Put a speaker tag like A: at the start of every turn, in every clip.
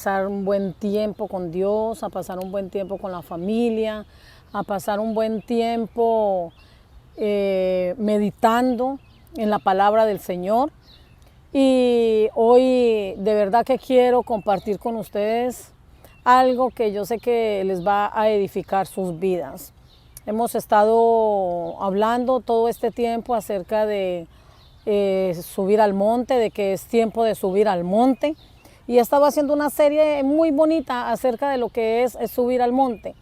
A: Pasar un buen tiempo con Dios, a pasar un buen tiempo con la familia, a pasar un buen tiempo meditando en la palabra del Señor. Y hoy de verdad que quiero compartir con ustedes algo que yo sé que les va a edificar sus vidas. Hemos estado hablando todo este tiempo acerca de subir al monte, de que es tiempo de subir al monte. Y he estado haciendo una serie muy bonita acerca de lo que es subir al monte.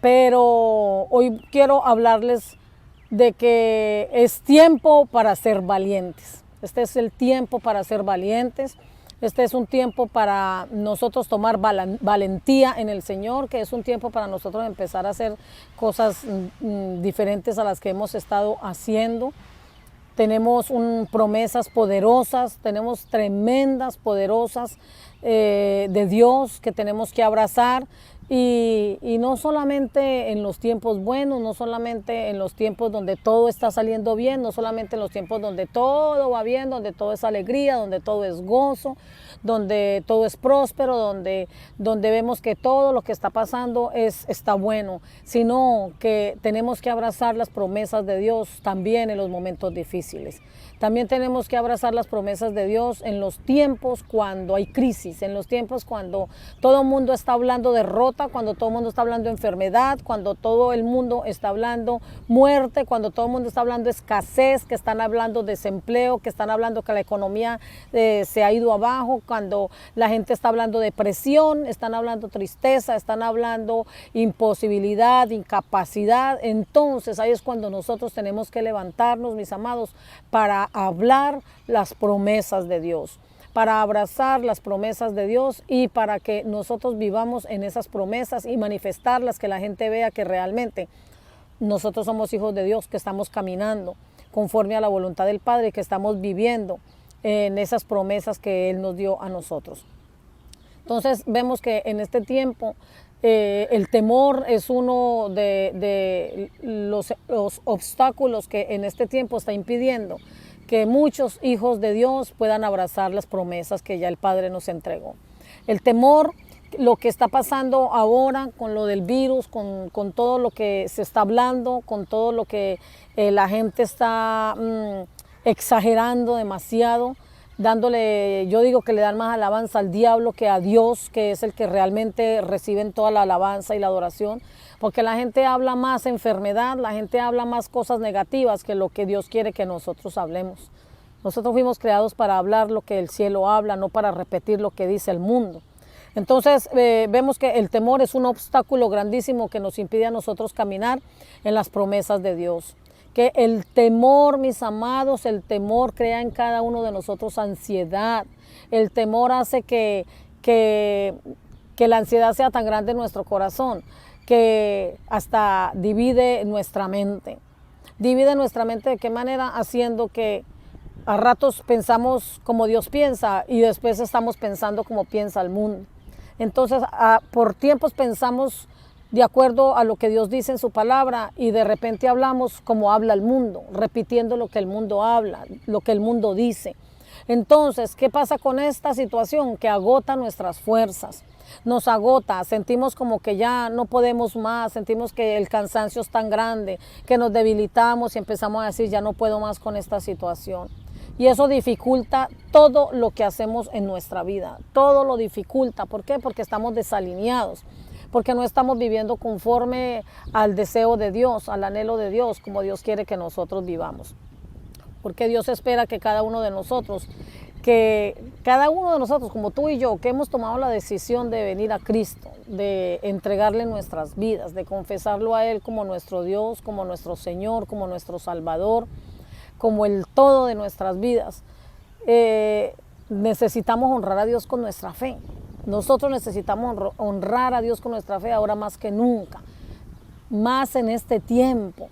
A: Pero hoy quiero hablarles de que es tiempo para ser valientes. Este es el tiempo para ser valientes. Este es un tiempo para nosotros tomar valentía en el Señor, que es un tiempo para nosotros empezar a hacer cosas diferentes a las que hemos estado haciendo. Tenemos promesas poderosas, tenemos tremendas, poderosas de Dios que tenemos que abrazar y no solamente en los tiempos buenos, no solamente en los tiempos donde todo está saliendo bien, no solamente en los tiempos donde todo va bien, donde todo es alegría, donde todo es gozo, donde todo es próspero, donde vemos que todo lo que está pasando está bueno, sino que tenemos que abrazar las promesas de Dios también en los momentos difíciles. También tenemos que abrazar las promesas de Dios en los tiempos cuando hay crisis, en los tiempos cuando todo el mundo está hablando derrota, cuando todo el mundo está hablando enfermedad, cuando todo el mundo está hablando muerte, cuando todo el mundo está hablando escasez, que están hablando desempleo, que están hablando que la economía se ha ido abajo, cuando la gente está hablando depresión, están hablando tristeza, están hablando imposibilidad, incapacidad. Entonces ahí es cuando nosotros tenemos que levantarnos, mis amados, para hablar las promesas de Dios, para abrazar las promesas de Dios y para que nosotros vivamos en esas promesas y manifestarlas, que la gente vea que realmente nosotros somos hijos de Dios, que estamos caminando conforme a la voluntad del Padre, que estamos viviendo en esas promesas que Él nos dio a nosotros. Entonces vemos que en este tiempo el temor es uno de los obstáculos que en este tiempo está impidiendo que muchos hijos de Dios puedan abrazar las promesas que ya el Padre nos entregó. El temor, lo que está pasando ahora con lo del virus, con todo lo que se está hablando, con todo lo que la gente está exagerando demasiado, dándole, yo digo que le dan más alabanza al diablo que a Dios, que es el que realmente reciben toda la alabanza y la adoración, porque la gente habla más enfermedad, la gente habla más cosas negativas que lo que Dios quiere que nosotros hablemos. Nosotros fuimos creados para hablar lo que el cielo habla, no para repetir lo que dice el mundo. Entonces vemos que el temor es un obstáculo grandísimo que nos impide a nosotros caminar en las promesas de Dios. Que el temor, mis amados, el temor crea en cada uno de nosotros ansiedad. El temor hace que la ansiedad sea tan grande en nuestro corazón que hasta divide nuestra mente. Divide nuestra mente ¿de qué manera? Haciendo que a ratos pensamos como Dios piensa y después estamos pensando como piensa el mundo. Entonces, por tiempos pensamos de acuerdo a lo que Dios dice en su palabra y de repente hablamos como habla el mundo, repitiendo lo que el mundo habla, lo que el mundo dice. Entonces, ¿qué pasa con esta situación? Que agota nuestras fuerzas, nos agota, sentimos como que ya no podemos más, sentimos que el cansancio es tan grande, que nos debilitamos y empezamos a decir ya no puedo más con esta situación. Y eso dificulta todo lo que hacemos en nuestra vida, todo lo dificulta. ¿Por qué? Porque estamos desalineados, porque no estamos viviendo conforme al deseo de Dios, al anhelo de Dios, como Dios quiere que nosotros vivamos. Porque Dios espera que cada uno de nosotros, como tú y yo, que hemos tomado la decisión de venir a Cristo, de entregarle nuestras vidas, de confesarlo a Él como nuestro Dios, como nuestro Señor, como nuestro Salvador, como el todo de nuestras vidas, necesitamos honrar a Dios con nuestra fe. Nosotros necesitamos honrar a Dios con nuestra fe ahora más que nunca, más en este tiempo,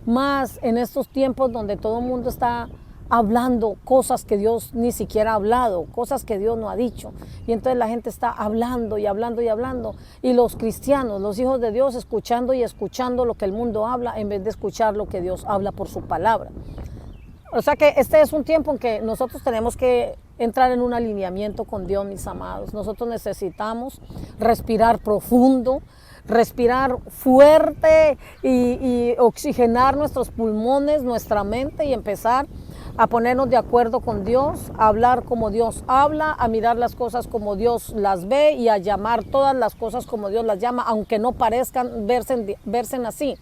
A: más en estos tiempos donde todo el mundo está hablando cosas que Dios ni siquiera ha hablado, cosas que Dios no ha dicho. Y entonces la gente está hablando y hablando y hablando. Y los cristianos, los hijos de Dios, escuchando y escuchando lo que el mundo habla en vez de escuchar lo que Dios habla por su palabra. O sea que este es un tiempo en que nosotros tenemos que entrar en un alineamiento con Dios, mis amados. Nosotros necesitamos respirar profundo, respirar fuerte y oxigenar nuestros pulmones, nuestra mente y empezar a ponernos de acuerdo con Dios, a hablar como Dios habla, a mirar las cosas como Dios las ve y a llamar todas las cosas como Dios las llama, aunque no parezcan verse así.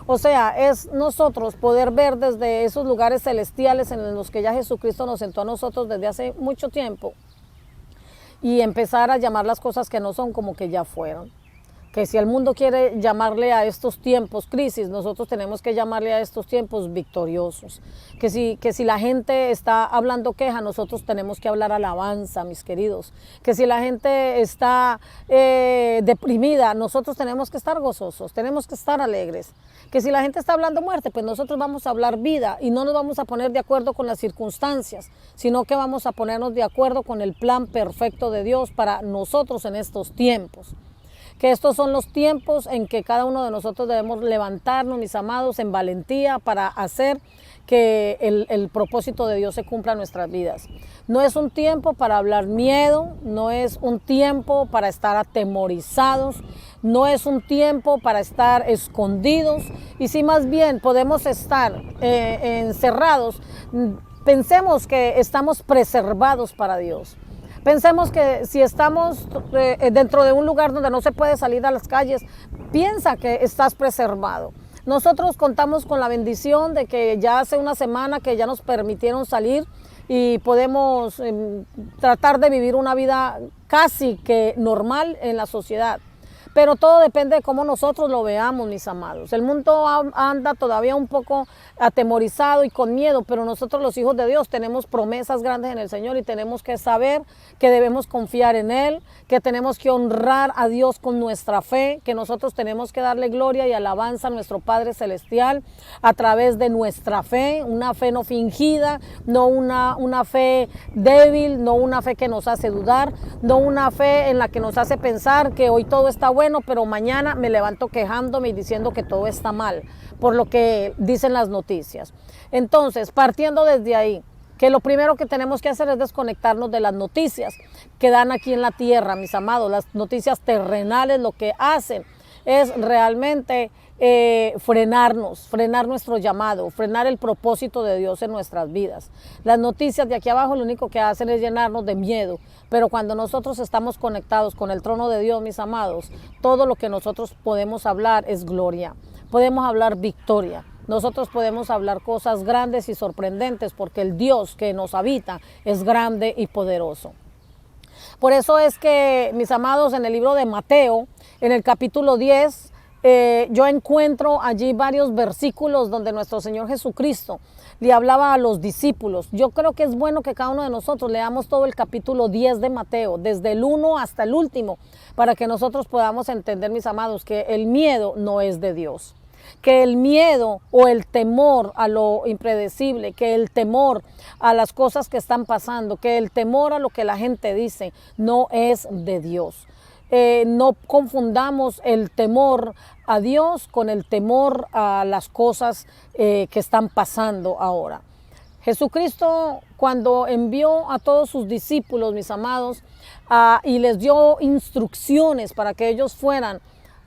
A: O sea, es nosotros poder ver desde esos lugares celestiales en los que ya Jesucristo nos sentó a nosotros desde hace mucho tiempo y empezar a llamar las cosas que no son como que ya fueron. Que si el mundo quiere llamarle a estos tiempos crisis, nosotros tenemos que llamarle a estos tiempos victoriosos. Que si la gente está hablando queja, nosotros tenemos que hablar alabanza, mis queridos. Que si la gente está deprimida, nosotros tenemos que estar gozosos, tenemos que estar alegres. Que si la gente está hablando muerte, pues nosotros vamos a hablar vida y no nos vamos a poner de acuerdo con las circunstancias, sino que vamos a ponernos de acuerdo con el plan perfecto de Dios para nosotros en estos tiempos. Que estos son los tiempos en que cada uno de nosotros debemos levantarnos, mis amados, en valentía para hacer que el propósito de Dios se cumpla en nuestras vidas. No es un tiempo para hablar miedo, no es un tiempo para estar atemorizados, no es un tiempo para estar escondidos y si más bien podemos estar encerrados, pensemos que estamos preservados para Dios. Pensemos que si estamos dentro de un lugar donde no se puede salir a las calles, piensa que estás preservado. Nosotros contamos con la bendición de que ya hace una semana que ya nos permitieron salir y podemos tratar de vivir una vida casi que normal en la sociedad. Pero todo depende de cómo nosotros lo veamos, mis amados. El mundo anda todavía un poco atemorizado y con miedo, pero nosotros los hijos de Dios tenemos promesas grandes en el Señor y tenemos que saber que debemos confiar en Él, que tenemos que honrar a Dios con nuestra fe, que nosotros tenemos que darle gloria y alabanza a nuestro Padre Celestial a través de nuestra fe, una fe no fingida, no una fe débil, no una fe que nos hace dudar, no una fe en la que nos hace pensar que hoy todo está bueno, pero mañana me levanto quejándome y diciendo que todo está mal, por lo que dicen las noticias. Entonces, partiendo desde ahí, que lo primero que tenemos que hacer es desconectarnos de las noticias que dan aquí en la tierra, mis amados. Las noticias terrenales lo que hacen es realmente frenar nuestro llamado, frenar el propósito de Dios en nuestras vidas. Las noticias de aquí abajo lo único que hacen es llenarnos de miedo, pero cuando nosotros estamos conectados con el trono de Dios, mis amados, todo lo que nosotros podemos hablar es gloria, podemos hablar victoria. Nosotros podemos hablar cosas grandes y sorprendentes porque el Dios que nos habita es grande y poderoso. Por eso es que, mis amados, en el libro de Mateo, en el capítulo 10, yo encuentro allí varios versículos donde nuestro Señor Jesucristo le hablaba a los discípulos. Yo creo que es bueno que cada uno de nosotros leamos todo el capítulo 10 de Mateo, desde el 1 hasta el último, para que nosotros podamos entender, mis amados, que el miedo no es de Dios. Que el miedo o el temor a lo impredecible, que el temor a las cosas que están pasando, que el temor a lo que la gente dice, no es de Dios. No confundamos el temor a Dios con el temor a las cosas que están pasando ahora. Jesucristo, cuando envió a todos sus discípulos, mis amados, y les dio instrucciones para que ellos fueran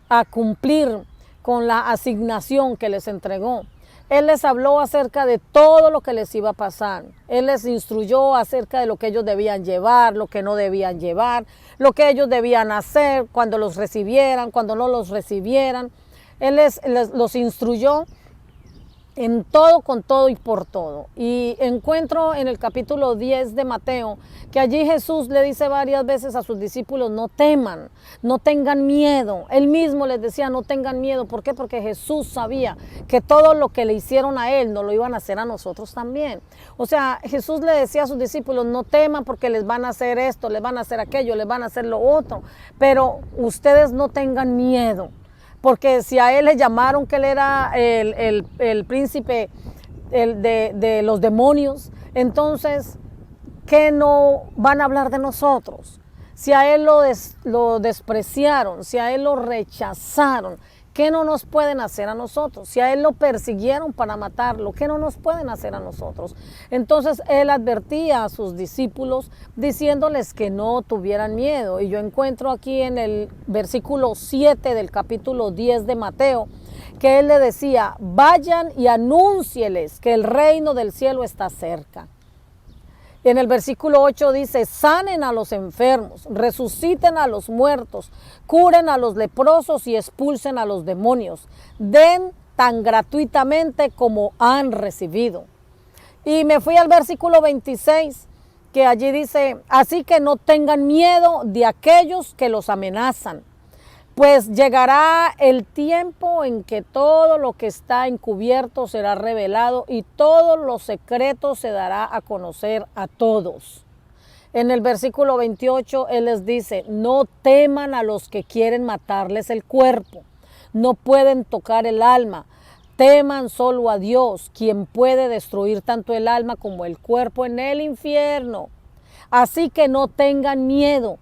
A: a cumplir con la asignación que les entregó, Él les habló acerca de todo lo que les iba a pasar. Él les instruyó acerca de lo que ellos debían llevar, lo que no debían llevar, lo que ellos debían hacer cuando los recibieran, cuando no los recibieran. Él los instruyó en todo, con todo y por todo. Y encuentro en el capítulo 10 de Mateo que allí Jesús le dice varias veces a sus discípulos: no teman, no tengan miedo. Él mismo les decía: no tengan miedo. ¿Por qué? Porque Jesús sabía que todo lo que le hicieron a él nos lo iban a hacer a nosotros también. O sea, Jesús le decía a sus discípulos: no teman porque les van a hacer esto, les van a hacer aquello, les van a hacer lo otro, pero ustedes no tengan miedo. Porque si a él le llamaron que él era el príncipe de los demonios, entonces, ¿qué no van a hablar de nosotros? Si a él lo despreciaron, si a él lo rechazaron, ¿qué no nos pueden hacer a nosotros? Si a él lo persiguieron para matarlo, ¿qué no nos pueden hacer a nosotros? Entonces él advertía a sus discípulos diciéndoles que no tuvieran miedo. Y yo encuentro aquí en el versículo 7 del capítulo 10 de Mateo, que él le decía, vayan y anúncieles que el reino del cielo está cerca. En el versículo 8 dice, sanen a los enfermos, resuciten a los muertos, curen a los leprosos y expulsen a los demonios. Den tan gratuitamente como han recibido. Y me fui al versículo 26, que allí dice, así que no tengan miedo de aquellos que los amenazan, pues llegará el tiempo en que todo lo que está encubierto será revelado y todos los secretos se dará a conocer a todos. En el versículo 28 él les dice, no teman a los que quieren matarles el cuerpo, no pueden tocar el alma, teman solo a Dios, quien puede destruir tanto el alma como el cuerpo en el infierno. Así que no tengan miedo.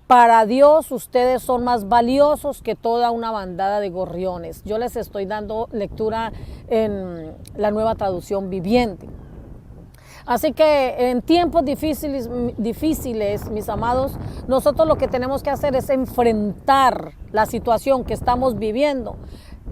A: Para Dios ustedes son más valiosos que toda una bandada de gorriones. Yo les estoy dando lectura en la Nueva Traducción Viviente. Así que en tiempos difíciles, mis amados, nosotros lo que tenemos que hacer es enfrentar la situación que estamos viviendo.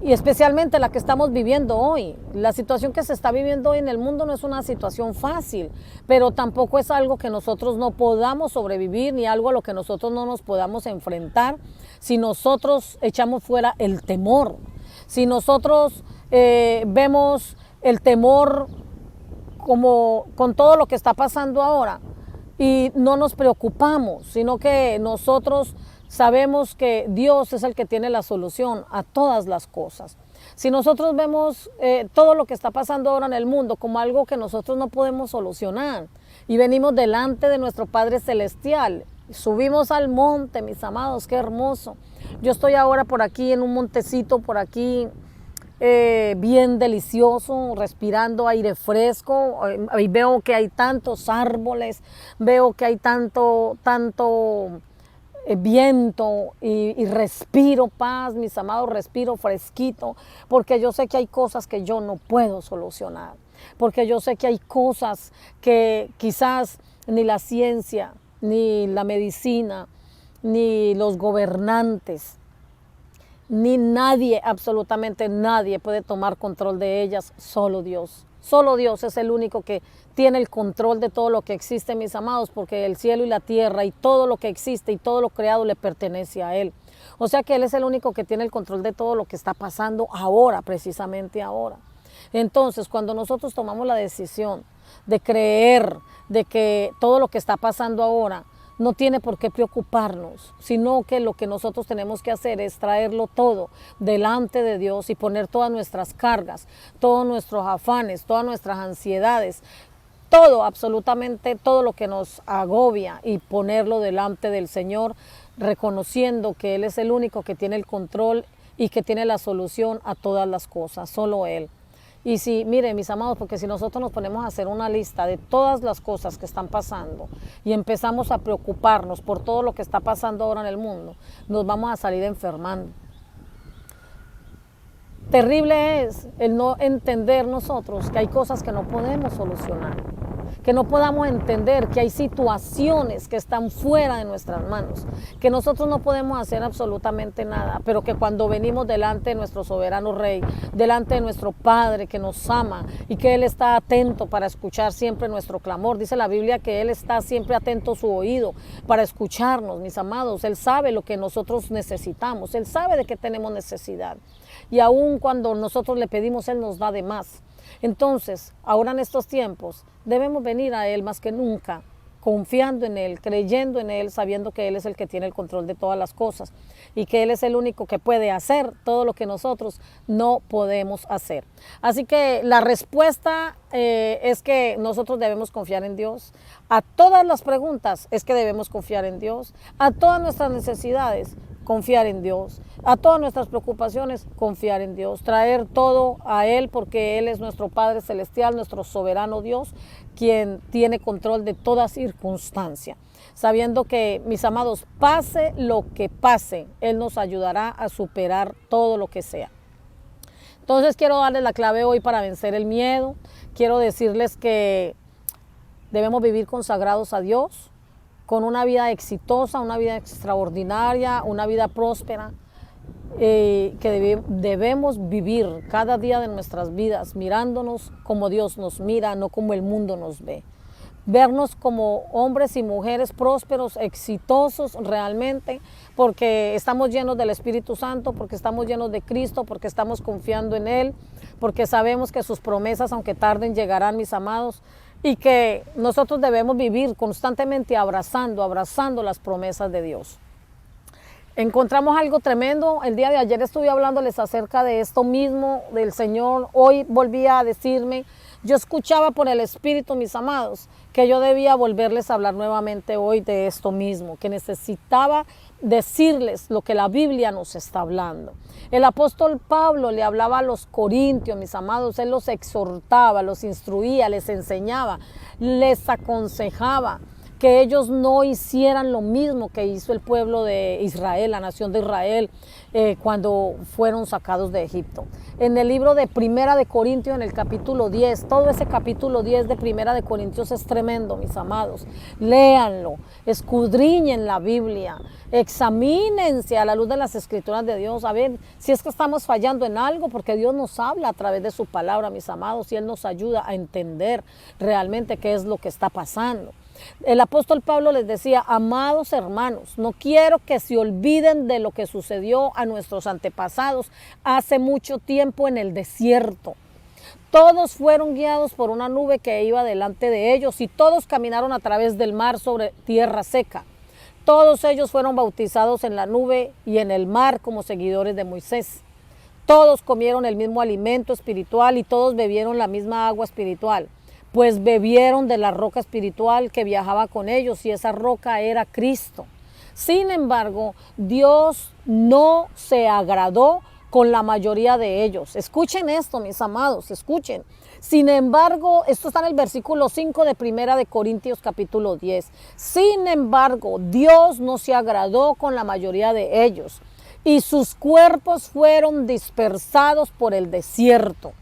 A: Y especialmente la que estamos viviendo hoy. La situación que se está viviendo hoy en el mundo no es una situación fácil, pero tampoco es algo que nosotros no podamos sobrevivir, ni algo a lo que nosotros no nos podamos enfrentar si nosotros echamos fuera el temor. Si nosotros vemos el temor como con todo lo que está pasando ahora y no nos preocupamos, sino que nosotros sabemos que Dios es el que tiene la solución a todas las cosas. Si nosotros vemos todo lo que está pasando ahora en el mundo como algo que nosotros no podemos solucionar y venimos delante de nuestro Padre Celestial, subimos al monte, mis amados, qué hermoso. Yo estoy ahora por aquí en un montecito, por aquí bien delicioso, respirando aire fresco, y veo que hay tantos árboles, veo que hay tanto viento y respiro paz, mis amados, respiro fresquito, porque yo sé que hay cosas que yo no puedo solucionar, porque yo sé que hay cosas que quizás ni la ciencia, ni la medicina, ni los gobernantes, ni nadie, absolutamente nadie puede tomar control de ellas, solo Dios. Solo Dios es el único que tiene el control de todo lo que existe, mis amados, porque el cielo y la tierra y todo lo que existe y todo lo creado le pertenece a Él. O sea que Él es el único que tiene el control de todo lo que está pasando ahora, precisamente ahora. Entonces, cuando nosotros tomamos la decisión de creer de que todo lo que está pasando ahora no tiene por qué preocuparnos, sino que lo que nosotros tenemos que hacer es traerlo todo delante de Dios y poner todas nuestras cargas, todos nuestros afanes, todas nuestras ansiedades, todo, absolutamente todo lo que nos agobia y ponerlo delante del Señor, reconociendo que Él es el único que tiene el control y que tiene la solución a todas las cosas, solo Él. Y si, miren, mis amados, porque si nosotros nos ponemos a hacer una lista de todas las cosas que están pasando y empezamos a preocuparnos por todo lo que está pasando ahora en el mundo, nos vamos a salir enfermando. Terrible es el no entender nosotros que hay cosas que no podemos solucionar, que no podamos entender que hay situaciones que están fuera de nuestras manos, que nosotros no podemos hacer absolutamente nada, pero que cuando venimos delante de nuestro soberano Rey, delante de nuestro Padre que nos ama y que Él está atento para escuchar siempre nuestro clamor, dice la Biblia que Él está siempre atento su oído para escucharnos, mis amados. Él sabe lo que nosotros necesitamos, Él sabe de qué tenemos necesidad y aun cuando nosotros le pedimos, Él nos da de más. Entonces, ahora en estos tiempos, debemos venir a Él más que nunca, confiando en Él, creyendo en Él, sabiendo que Él es el que tiene el control de todas las cosas y que Él es el único que puede hacer todo lo que nosotros no podemos hacer. Así que la respuesta es que nosotros debemos confiar en Dios. A todas las preguntas es que debemos confiar en Dios. A todas nuestras necesidades confiar en Dios. A todas nuestras preocupaciones, confiar en Dios. Traer todo a Él porque Él es nuestro Padre Celestial, nuestro soberano Dios, quien tiene control de toda circunstancia. Sabiendo que, mis amados, pase lo que pase, Él nos ayudará a superar todo lo que sea. Entonces quiero darles la clave hoy para vencer el miedo. Quiero decirles que debemos vivir consagrados a Dios, con una vida exitosa, una vida extraordinaria, una vida próspera, que debemos vivir cada día de nuestras vidas mirándonos como Dios nos mira, no como el mundo nos ve. Vernos como hombres y mujeres prósperos, exitosos realmente, porque estamos llenos del Espíritu Santo, porque estamos llenos de Cristo, porque estamos confiando en Él, porque sabemos que sus promesas, aunque tarden, llegarán, mis amados, y que nosotros debemos vivir constantemente abrazando las promesas de Dios. Encontramos algo tremendo. El día de ayer estuve hablándoles acerca de esto mismo, del Señor. Hoy volvía a decirme, yo escuchaba por el Espíritu, mis amados, que yo debía volverles a hablar nuevamente hoy de esto mismo, que necesitaba decirles lo que la Biblia nos está hablando. El apóstol Pablo le hablaba a los corintios, mis amados, él los exhortaba, los instruía, les enseñaba, les aconsejaba que ellos no hicieran lo mismo que hizo el pueblo de Israel, la nación de Israel, cuando fueron sacados de Egipto. En el libro de Primera de Corintios, en el capítulo 10, todo ese capítulo 10 de Primera de Corintios es tremendo, mis amados. Léanlo, escudriñen la Biblia, examínense a la luz de las Escrituras de Dios, a ver si es que estamos fallando en algo, porque Dios nos habla a través de su palabra, mis amados, y Él nos ayuda a entender realmente qué es lo que está pasando. El apóstol Pablo les decía, amados hermanos, no quiero que se olviden de lo que sucedió a nuestros antepasados hace mucho tiempo en el desierto. Todos fueron guiados por una nube que iba delante de ellos y todos caminaron a través del mar sobre tierra seca. Todos ellos fueron bautizados en la nube y en el mar como seguidores de Moisés. Todos comieron el mismo alimento espiritual y todos bebieron la misma agua espiritual, pues bebieron de la roca espiritual que viajaba con ellos y esa roca era Cristo. Sin embargo, Dios no se agradó con la mayoría de ellos. Escuchen esto, mis amados, escuchen. Sin embargo, esto está en el versículo 5 de Primera de Corintios capítulo 10. Sin embargo, Dios no se agradó con la mayoría de ellos y sus cuerpos fueron dispersados por el desierto.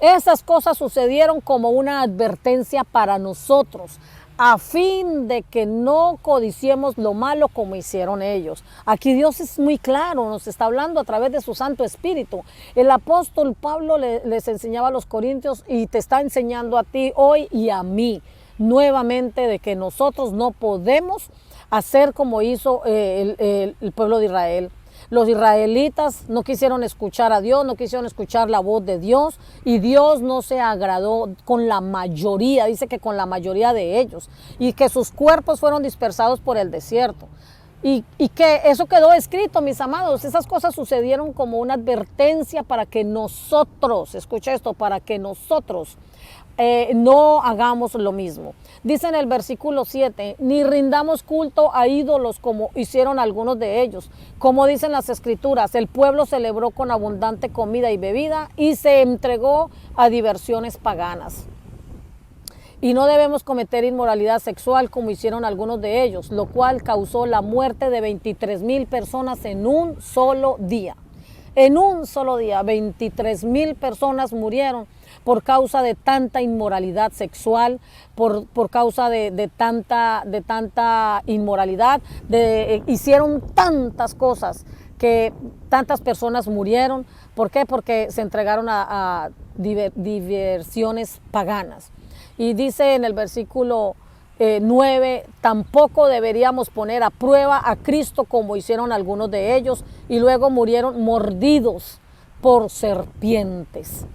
A: Esas cosas sucedieron como una advertencia para nosotros, a fin de que no codiciemos lo malo como hicieron ellos. Aquí Dios es muy claro, nos está hablando a través de su Santo Espíritu. El apóstol Pablo les enseñaba a los corintios y te está enseñando a ti hoy y a mí nuevamente de que nosotros no podemos hacer como hizo el pueblo de Israel. Los israelitas no quisieron escuchar a Dios, no quisieron escuchar la voz de Dios y Dios no se agradó con la mayoría, dice que con la mayoría de ellos y que sus cuerpos fueron dispersados por el desierto. Y que eso quedó escrito, mis amados, esas cosas sucedieron como una advertencia para que nosotros, escucha esto, para que nosotros no hagamos lo mismo. Dice en el versículo 7, ni rindamos culto a ídolos como hicieron algunos de ellos. Como dicen las escrituras, el pueblo celebró con abundante comida y bebida y se entregó a diversiones paganas. Y no debemos cometer inmoralidad sexual como hicieron algunos de ellos, lo cual causó la muerte de 23,000 personas en un solo día. En un solo día, 23,000 personas murieron por causa de tanta inmoralidad sexual, por causa de tanta inmoralidad, hicieron tantas cosas que tantas personas murieron. ¿Por qué? Porque se entregaron a diversiones paganas. Y dice en el versículo 9, tampoco deberíamos poner a prueba a Cristo como hicieron algunos de ellos y luego murieron mordidos por serpientes.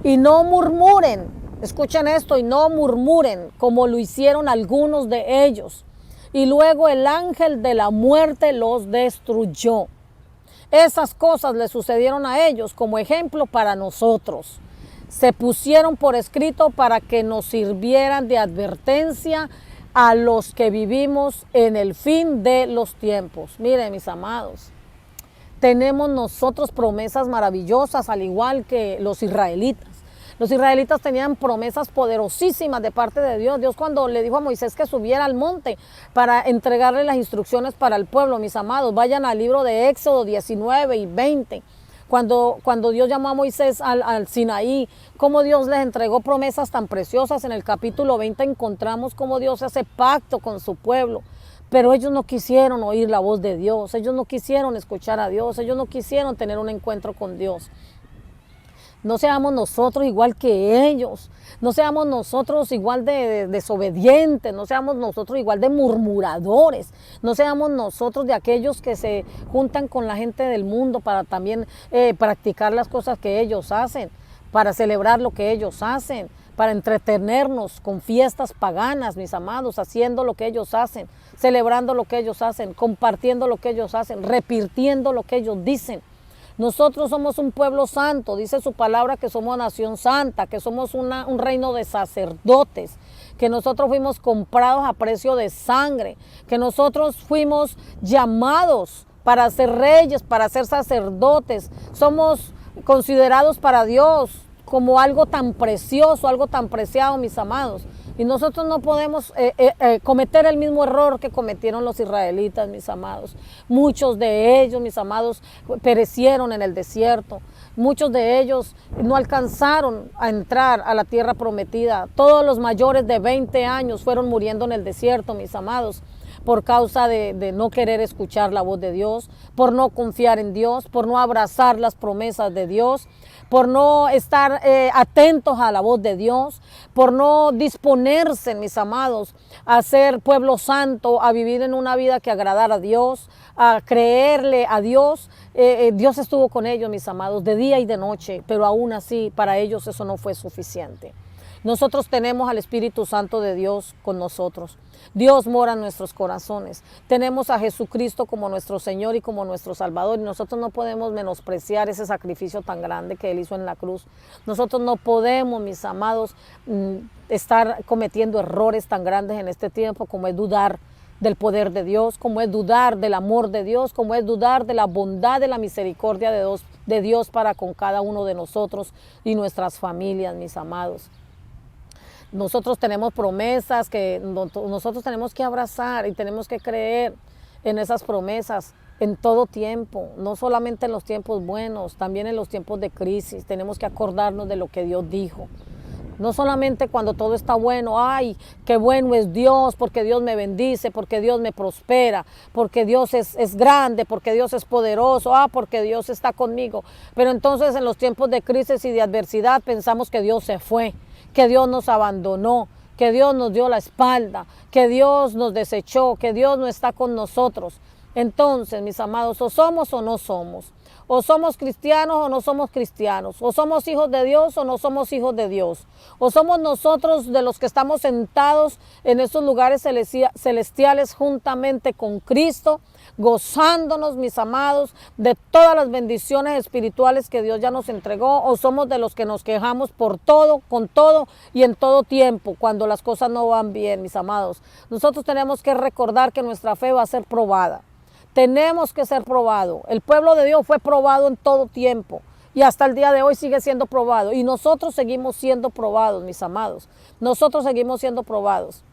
A: Y no murmuren, escuchen esto, y no murmuren como lo hicieron algunos de ellos. Y luego el ángel de la muerte los destruyó. Esas cosas le sucedieron a ellos como ejemplo para nosotros. Se pusieron por escrito para que nos sirvieran de advertencia a los que vivimos en el fin de los tiempos. Miren, mis amados, tenemos nosotros promesas maravillosas, al igual que los israelitas. Los israelitas tenían promesas poderosísimas de parte de Dios. Dios, cuando le dijo a Moisés que subiera al monte para entregarle las instrucciones para el pueblo, mis amados, vayan al libro de Éxodo 19 y 20. Cuando Dios llamó a Moisés al Sinaí, cómo Dios les entregó promesas tan preciosas. En el capítulo 20 encontramos cómo Dios hace pacto con su pueblo. Pero ellos no quisieron oír la voz de Dios, ellos no quisieron escuchar a Dios, ellos no quisieron tener un encuentro con Dios. No seamos nosotros igual que ellos, no seamos nosotros igual de desobedientes, no seamos nosotros igual de murmuradores, no seamos nosotros de aquellos que se juntan con la gente del mundo para también practicar las cosas que ellos hacen, para celebrar lo que ellos hacen, para entretenernos con fiestas paganas, mis amados, haciendo lo que ellos hacen, celebrando lo que ellos hacen, compartiendo lo que ellos hacen, repitiendo lo que ellos dicen. Nosotros somos un pueblo santo, dice su palabra que somos nación santa, que somos un reino de sacerdotes, que nosotros fuimos comprados a precio de sangre, que nosotros fuimos llamados para ser reyes, para ser sacerdotes. Somos considerados para Dios como algo tan precioso, algo tan preciado, mis amados. Y nosotros no podemos cometer el mismo error que cometieron los israelitas, mis amados. Muchos de ellos, mis amados, perecieron en el desierto. Muchos de ellos no alcanzaron a entrar a la tierra prometida. Todos los mayores de 20 años fueron muriendo en el desierto, mis amados, por causa de no querer escuchar la voz de Dios, por no confiar en Dios, por no abrazar las promesas de Dios, por no estar atentos a la voz de Dios, por no disponerse, mis amados, a ser pueblo santo, a vivir en una vida que agradara a Dios, a creerle a Dios. Dios estuvo con ellos, mis amados, de día y de noche, pero aún así para ellos eso no fue suficiente. Nosotros tenemos al Espíritu Santo de Dios con nosotros. Dios mora en nuestros corazones. Tenemos a Jesucristo como nuestro Señor y como nuestro Salvador. Y nosotros no podemos menospreciar ese sacrificio tan grande que Él hizo en la cruz. Nosotros no podemos, mis amados, estar cometiendo errores tan grandes en este tiempo como es dudar del poder de Dios, como es dudar del amor de Dios, como es dudar de la bondad, de la misericordia de Dios para con cada uno de nosotros y nuestras familias, mis amados. Nosotros tenemos promesas que nosotros tenemos que abrazar y tenemos que creer en esas promesas en todo tiempo, no solamente en los tiempos buenos, también en los tiempos de crisis. Tenemos que acordarnos de lo que Dios dijo. No solamente cuando todo está bueno, ay, qué bueno es Dios, porque Dios me bendice, porque Dios me prospera, porque Dios es grande, porque Dios es poderoso, porque Dios está conmigo. Pero entonces en los tiempos de crisis y de adversidad pensamos que Dios se fue, que Dios nos abandonó, que Dios nos dio la espalda, que Dios nos desechó, que Dios no está con nosotros. Entonces, mis amados, o somos o no somos. O somos cristianos o no somos cristianos. O somos hijos de Dios o no somos hijos de Dios. O somos nosotros de los que estamos sentados en esos lugares celestiales juntamente con Cristo, gozándonos, mis amados, de todas las bendiciones espirituales que Dios ya nos entregó. O somos de los que nos quejamos por todo, con todo y en todo tiempo, cuando las cosas no van bien, mis amados. Nosotros tenemos que recordar que nuestra fe va a ser probada. Tenemos que ser probados. El pueblo de Dios fue probado en todo tiempo y hasta el día de hoy sigue siendo probado. Y nosotros seguimos siendo probados, mis amados. Nosotros seguimos siendo probados.